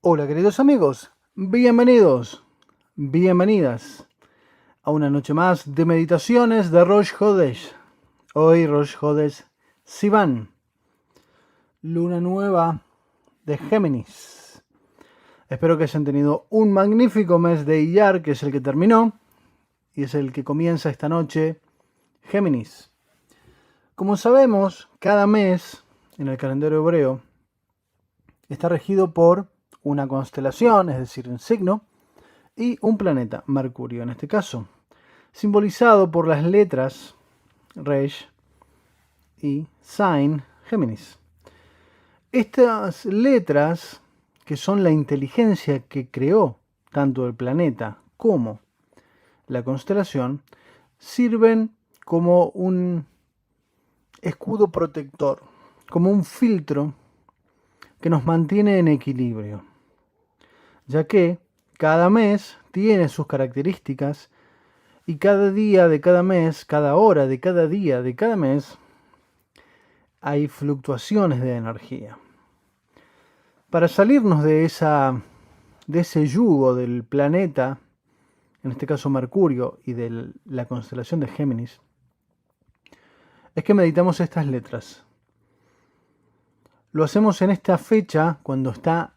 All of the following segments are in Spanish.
Hola queridos amigos, bienvenidas a una noche más de meditaciones de Rosh Hodesh. Hoy Rosh Hodesh Sivan, luna nueva de Géminis. Espero que hayan tenido un magnífico mes de Iyar, que es el que terminó, y es el que comienza esta noche Géminis. Como sabemos, cada mes en el calendario hebreo está regido por una constelación, es decir, un signo, y un planeta, Mercurio en este caso, simbolizado por las letras Resh y Sign, Géminis. Estas letras, que son la inteligencia que creó tanto el planeta como la constelación, sirven como un escudo protector, como un filtro que nos mantiene en equilibrio, ya que cada mes tiene sus características y cada día de cada mes, cada hora de cada día de cada mes, hay fluctuaciones de energía. Para salirnos de ese yugo del planeta, en este caso Mercurio, y de la constelación de Géminis, es que meditamos estas letras. Lo hacemos en esta fecha, cuando está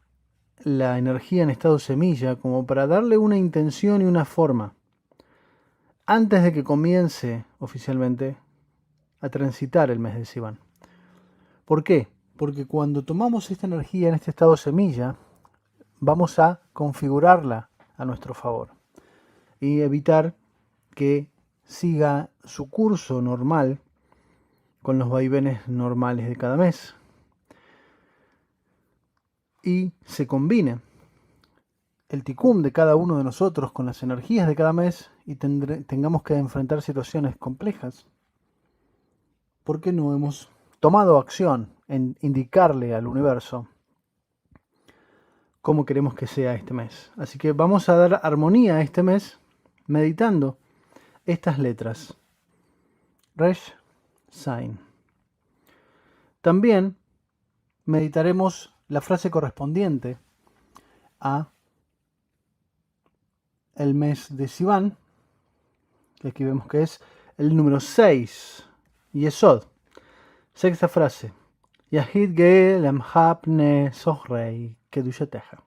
la energía en estado semilla, como para darle una intención y una forma, antes de que comience oficialmente a transitar el mes de Sivan. ¿Por qué? Porque cuando tomamos esta energía en este estado semilla, vamos a configurarla a nuestro favor y evitar que siga su curso normal con los vaivenes normales de cada mes y se combine el tikkun de cada uno de nosotros con las energías de cada mes y tengamos que enfrentar situaciones complejas porque no hemos tomado acción en indicarle al universo cómo queremos que sea este mes. Así que vamos a dar armonía a este mes meditando estas letras. Resh, Sign. También meditaremos la frase correspondiente a el mes de Sivan, que aquí vemos que es el número 6, Yesod. Sexta frase. Yahid Ge Lamhapne Sohrei Kedushateja.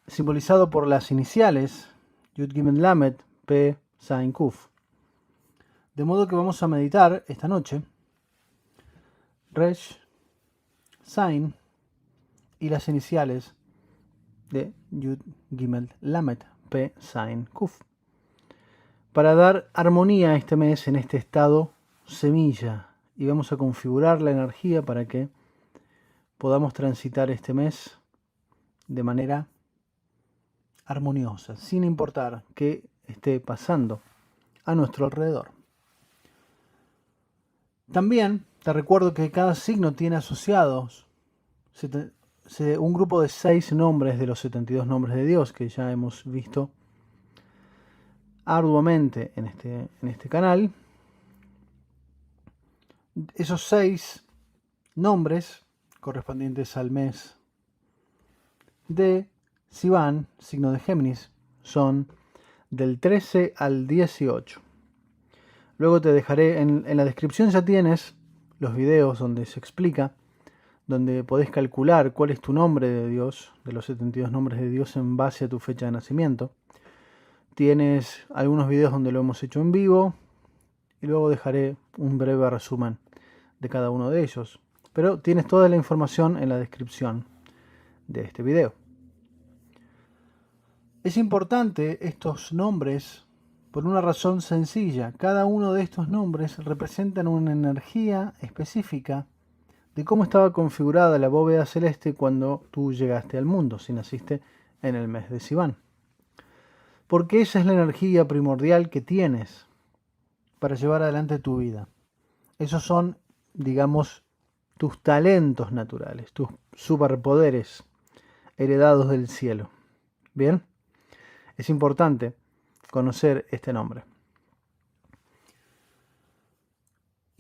Simbolizado por las iniciales Yud Gimel Lamed P Zain Kuf. De modo que vamos a meditar esta noche Resh, Sign y las iniciales de Yud Gimel Lamed P Zain Kuf, para dar armonía a este mes en este estado semilla, y vamos a configurar la energía para que podamos transitar este mes de manera armoniosa, sin importar qué esté pasando a nuestro alrededor. También te recuerdo que cada signo tiene asociados un grupo de 6 nombres de los 72 nombres de Dios que ya hemos visto arduamente en este canal. Esos 6 nombres correspondientes al mes de Sivan, signo de Géminis, son del 13 al 18. Luego te dejaré en la descripción, ya tienes los videos donde se explica, donde podés calcular cuál es tu nombre de Dios, de los 72 nombres de Dios en base a tu fecha de nacimiento. Tienes algunos videos donde lo hemos hecho en vivo y luego dejaré un breve resumen de cada uno de ellos. Pero tienes toda la información en la descripción de este video. Es importante estos nombres por una razón sencilla. Cada uno de estos nombres representan una energía específica de cómo estaba configurada la bóveda celeste cuando tú llegaste al mundo, si naciste en el mes de Sivan. Porque esa es la energía primordial que tienes para llevar adelante tu vida. Esos son, digamos, tus talentos naturales, tus superpoderes heredados del cielo. ¿Bien? Es importante conocer este nombre.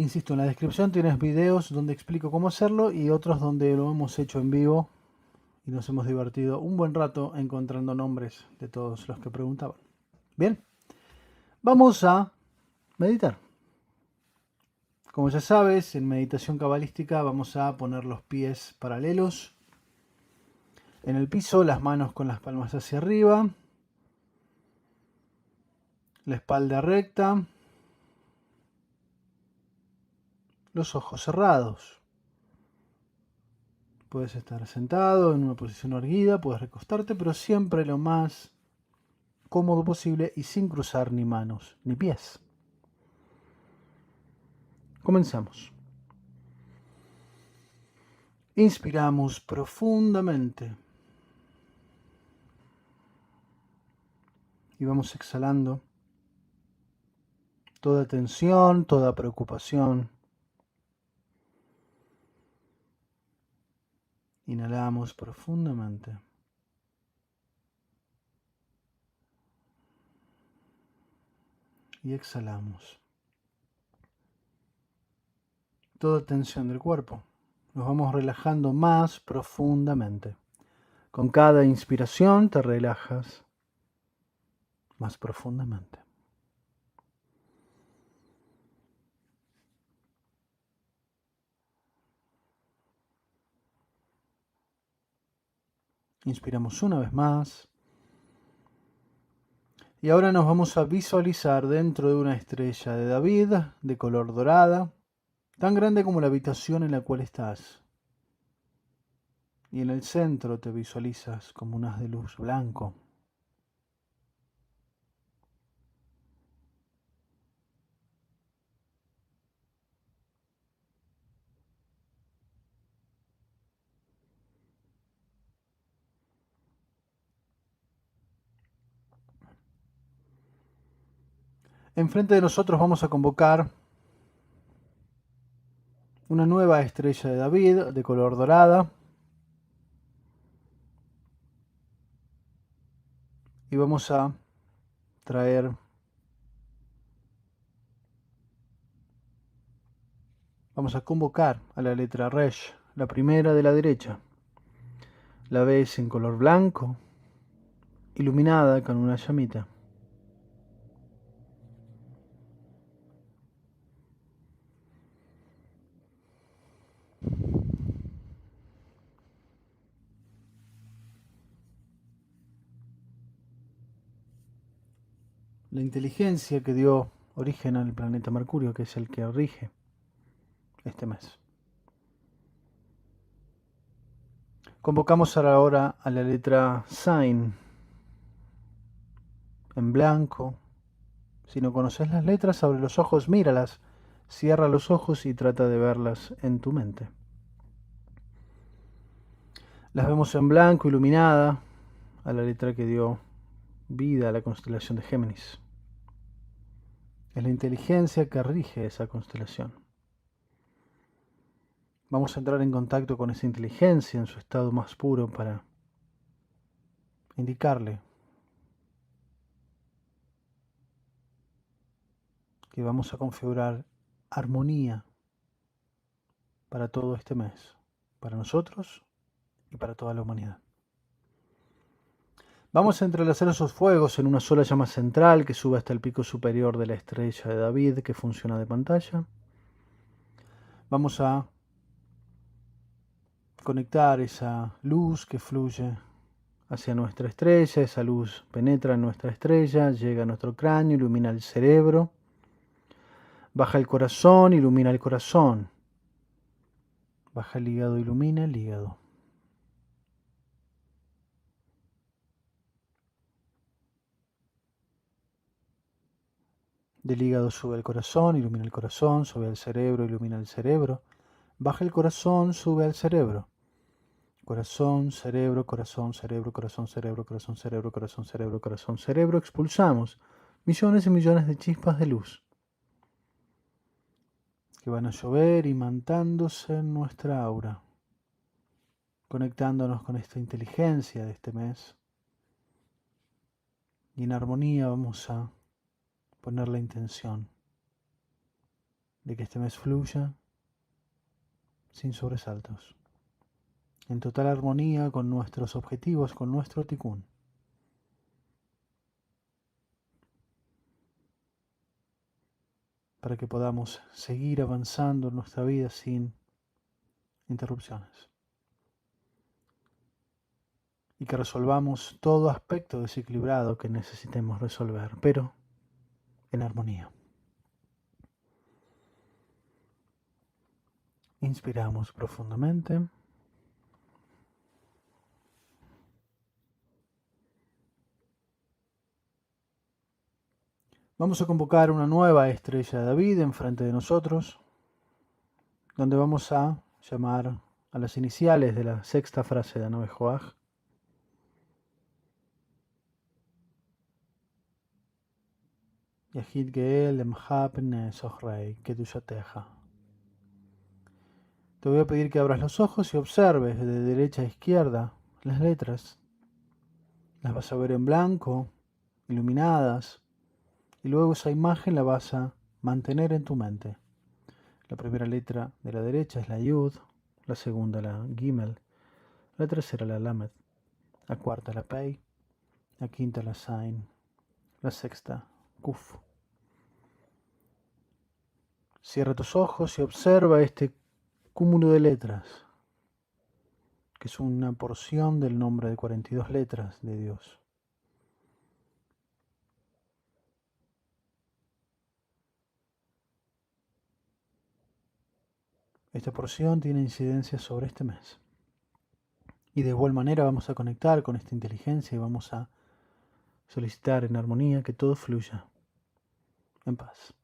Insisto, en la descripción tienes videos donde explico cómo hacerlo y otros donde lo hemos hecho en vivo y nos hemos divertido un buen rato encontrando nombres de todos los que preguntaban. Bien, vamos a meditar. Como ya sabes, en meditación cabalística vamos a poner los pies paralelos en el piso, las manos con las palmas hacia arriba, la espalda recta, los ojos cerrados. Puedes estar sentado en una posición erguida, puedes recostarte, pero siempre lo más cómodo posible y sin cruzar ni manos ni pies. Comenzamos. Inspiramos profundamente y vamos exhalando toda tensión, toda preocupación. Inhalamos profundamente. Y exhalamos toda tensión del cuerpo. Nos vamos relajando más profundamente. Con cada inspiración te relajas más profundamente. Inspiramos una vez más. Y ahora nos vamos a visualizar dentro de una estrella de David de color dorada, tan grande como la habitación en la cual estás. Y en el centro te visualizas como un haz de luz blanco. Enfrente de nosotros vamos a convocar una nueva estrella de David de color dorada. Y vamos a traer, vamos a convocar a la letra Resh, la primera de la derecha. La ves en color blanco, iluminada con una llamita. La inteligencia que dio origen al planeta Mercurio, que es el que rige este mes. Convocamos ahora a la letra Sign, en blanco. Si no conoces las letras, abre los ojos, míralas, cierra los ojos y trata de verlas en tu mente. Las vemos en blanco, iluminada, a la letra que dio vida a la constelación de Géminis. Es la inteligencia que rige esa constelación. Vamos a entrar en contacto con esa inteligencia en su estado más puro para indicarle que vamos a configurar armonía para todo este mes, para nosotros y para toda la humanidad. Vamos a entrelazar esos fuegos en una sola llama central que sube hasta el pico superior de la estrella de David que funciona de pantalla. Vamos a conectar esa luz que fluye hacia nuestra estrella. Esa luz penetra en nuestra estrella, llega a nuestro cráneo, ilumina el cerebro, baja el corazón, ilumina el corazón, baja el hígado, ilumina el hígado. Del hígado sube al corazón, ilumina el corazón, sube al cerebro, ilumina el cerebro, baja el corazón, sube al cerebro. Corazón, cerebro, corazón, cerebro, corazón, cerebro, corazón, cerebro, corazón, cerebro, corazón, cerebro. Expulsamos millones y millones de chispas de luz que van a llover imantándose en nuestra aura, conectándonos con esta inteligencia de este mes. Y en armonía vamos a poner la intención de que este mes fluya sin sobresaltos. en total armonía con nuestros objetivos, con nuestro tikkun. Para que podamos seguir avanzando en nuestra vida sin interrupciones. Y que resolvamos todo aspecto desequilibrado que necesitemos resolver, pero en armonía. Inspiramos profundamente. Vamos a convocar una nueva estrella de David enfrente de nosotros, donde vamos a llamar a las iniciales de la sexta frase de Anabejoaj. Yahid Geel Emhab Nesohrei Kedushateja. Te voy a pedir que abras los ojos y observes de derecha a izquierda las letras. Las vas a ver en blanco, iluminadas, y luego esa imagen la vas a mantener en tu mente. La primera letra de la derecha es la Yud, la segunda la Gimel, la tercera la Lamed, la cuarta la Pei, la quinta la Zain, la sexta Kuf. Cierra tus ojos y observa este cúmulo de letras, que es una porción del nombre de 42 letras de Dios. Esta porción tiene incidencia sobre este mes. Y de igual manera vamos a conectar con esta inteligencia y vamos a solicitar en armonía que todo fluya en paz.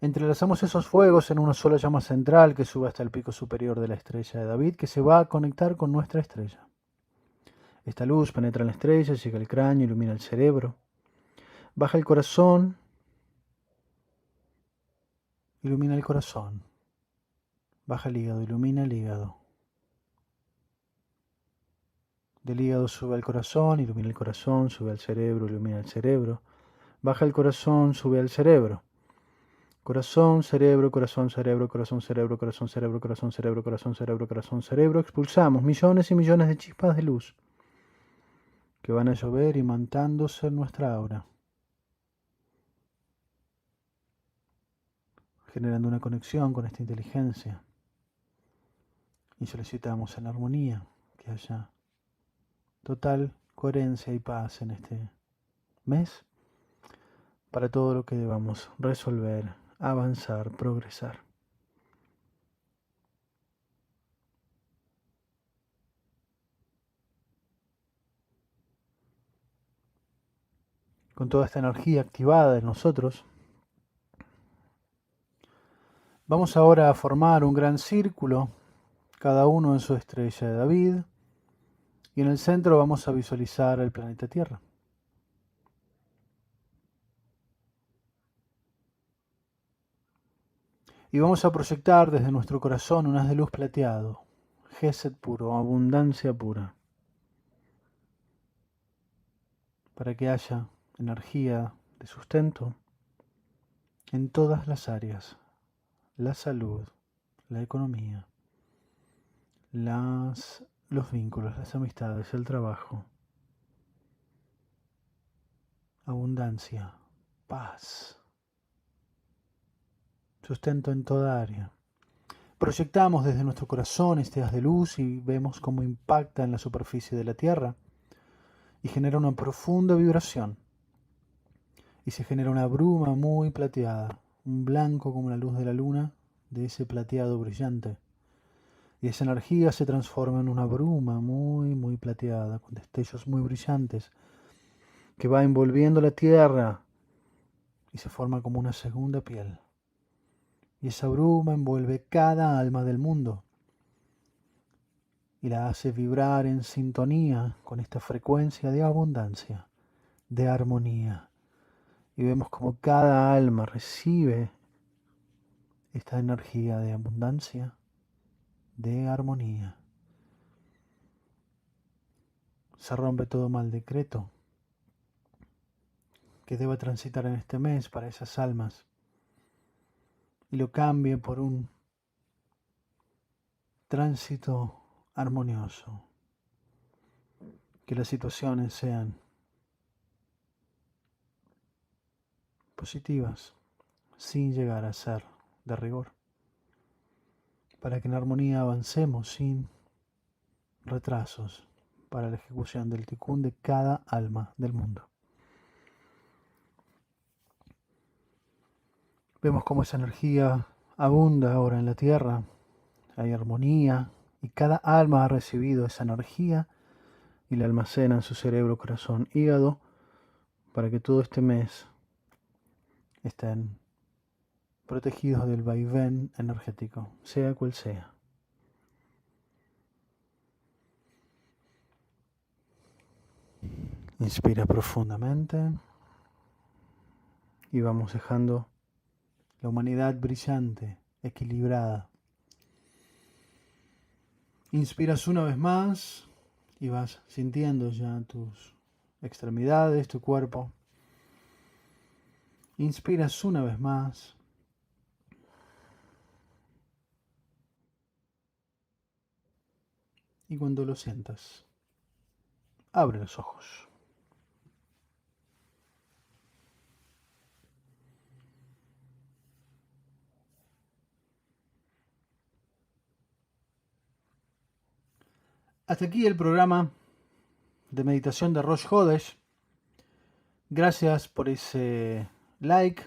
Entrelazamos esos fuegos en una sola llama central que sube hasta el pico superior de la estrella de David, que se va a conectar con nuestra estrella. Esta luz penetra en la estrella, llega al cráneo, ilumina el cerebro, baja el corazón, ilumina el corazón, baja el hígado, ilumina el hígado. Del hígado sube al corazón, ilumina el corazón, sube al cerebro, ilumina el cerebro, baja el corazón, sube al cerebro. Corazón, cerebro, corazón, cerebro, corazón, cerebro, corazón, cerebro, corazón, cerebro, corazón, cerebro, corazón, cerebro. Expulsamos millones y millones de chispas de luz que van a llover imantándose en nuestra aura, generando una conexión con esta inteligencia. Y solicitamos en armonía que haya total coherencia y paz en este mes para todo lo que debamos resolver, avanzar, progresar. Con toda esta energía activada en nosotros, vamos ahora a formar un gran círculo, cada uno en su estrella de David, y en el centro vamos a visualizar el planeta Tierra. Y vamos a proyectar desde nuestro corazón un haz de luz plateado, Gesed puro, abundancia pura, para que haya energía de sustento en todas las áreas, la salud, la economía, los vínculos, las amistades, el trabajo, abundancia, paz, sustento en toda área. Proyectamos desde nuestro corazón este haz de luz y vemos cómo impacta en la superficie de la Tierra y genera una profunda vibración. Y se genera una bruma muy plateada, un blanco como la luz de la luna, de ese plateado brillante. Y esa energía se transforma en una bruma muy, muy plateada, con destellos muy brillantes, que va envolviendo la Tierra y se forma como una segunda piel. Y esa bruma envuelve cada alma del mundo y la hace vibrar en sintonía con esta frecuencia de abundancia, de armonía. Y vemos como cada alma recibe esta energía de abundancia, de armonía. Se rompe todo mal decreto que deba transitar en este mes para esas almas y lo cambie por un tránsito armonioso. Que las situaciones sean positivas, sin llegar a ser de rigor. Para que en armonía avancemos sin retrasos para la ejecución del tikkun de cada alma del mundo. Vemos cómo esa energía abunda ahora en la tierra, hay armonía y cada alma ha recibido esa energía y la almacena en su cerebro, corazón, hígado, para que todo este mes estén protegidos del vaivén energético, sea cual sea. Inspira profundamente y vamos dejando la humanidad brillante, equilibrada. Inspiras una vez más y vas sintiendo ya tus extremidades, tu cuerpo. Inspiras una vez más. Y cuando lo sientas, abre los ojos. Hasta aquí el programa de meditación de Rosh Hodesh. Gracias por ese like.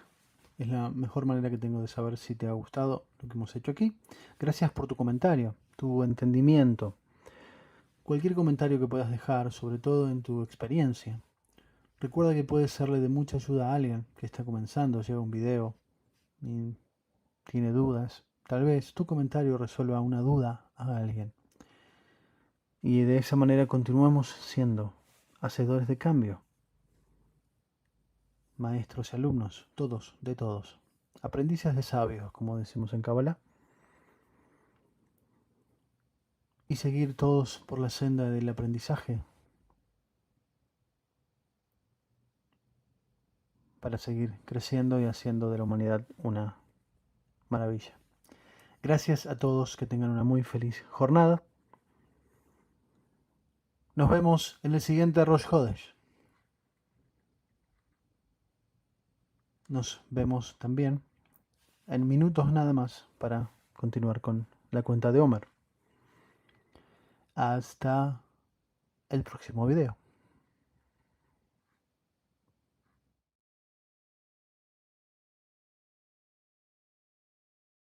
Es la mejor manera que tengo de saber si te ha gustado lo que hemos hecho aquí. Gracias por tu comentario, tu entendimiento. Cualquier comentario que puedas dejar, sobre todo en tu experiencia. Recuerda que puede serle de mucha ayuda a alguien que está comenzando, llega un video y tiene dudas. Tal vez tu comentario resuelva una duda a alguien. Y de esa manera continuamos siendo hacedores de cambio. Maestros y alumnos, todos, de todos. Aprendices de sabios, como decimos en Kabbalah. Y seguir todos por la senda del aprendizaje para seguir creciendo y haciendo de la humanidad una maravilla. Gracias a todos, que tengan una muy feliz jornada. Nos vemos en el siguiente Rosh Hodesh. Nos vemos también en minutos nada más para continuar con la cuenta de Omer. Hasta el próximo video.